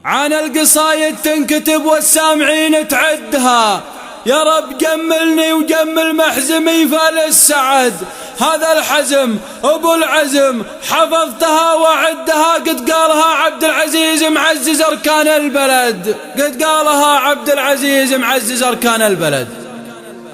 عن القصايد تنكتب والسامعين تعدها. يا رب جملني وجمل محزمي فللسعد. هذا الحزم أبو العزم حفظتها وعدها، قد قالها عبد العزيز معزز أركان البلد، قد قالها عبد العزيز معزز أركان البلد.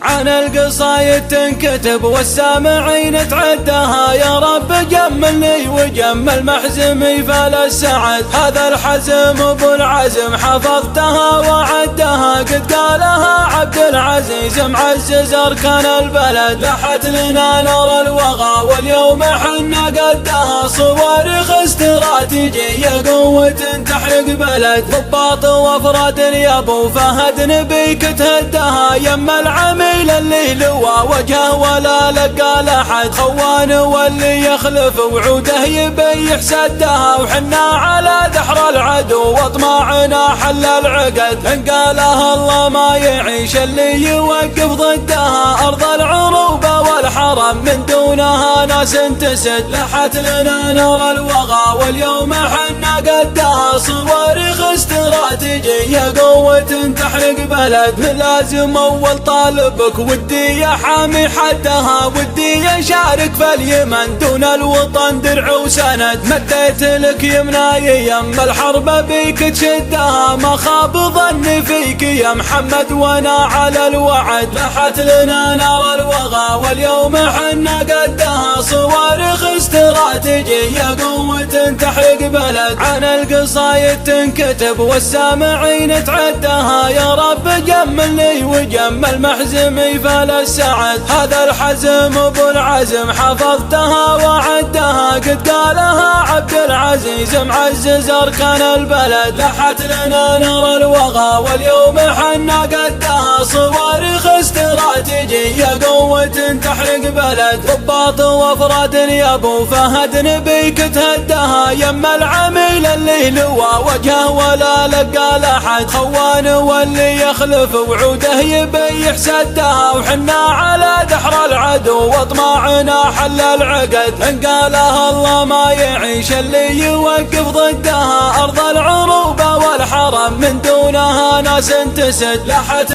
عن القصايد تنكتب والسامعين تعدها. يا رب جملني وجمل محزمي فللسعد. هذا الحزم أبو العزم حفظتها وعدها، قد قالها عبد العزيز معزز أركان البلد. لحت لنا نار الوغى واليوم حنا قدها، صواريخ استراتيجية قوة تحرق بلد. ضباط وافراد يا ابو فهد نبيك تهدها، يم العميل اللي لوى وجهه ولا لقى لحد. خوان واللي يخلف وعوده يبيح سدها، وحنا على دحر العدو واطماعنا حل العقد. ان قالها الله ما يعيش اللي يوقف ضدها، ارض العروبة والحرم من دونها ناس تسد. لحت لنا نار الوغى واليوم حنا قدها، صواريخ استراتيجية قوة تحرق بلد. ملازم اول طالبك ودي يا حامي حدها، ودي اشارك في اليمن دون الوطن درع وسند. مديت لك يمناي يم الحرب بيك تشدها، ما خاب ظني فيك يا محمد وانا على الوعد. لحت لنا نار الوغى واليوم حنا قدها، صواريخ استراتيجية قوة تحرق بلد. عن القصايد تنكتب والسامعين تعدها. يا رب جملني وجمل محزمي فللسعد. هذا الحزم ابو العزم حفظتها وعدها، قد قالها عبد العزيز معزز اركان البلد. لحت لنا نار الوغى واليوم حنا قدها، صواريخ استراتيجية قوة تحرق بلد. ضباط وافراد يا ابو فهد نبيك تهدها، يم العميل اللي لوى وجهه ولا لقى لحد. خوان واللي يخلف وعوده يبيح سدها، وحنا على دحر العدو واطماعنا حل العقد. ان قالها الله ما يعيش اللي يوقف ضدها، ارض العروبة والحرم من دونها ناس تسد. لحت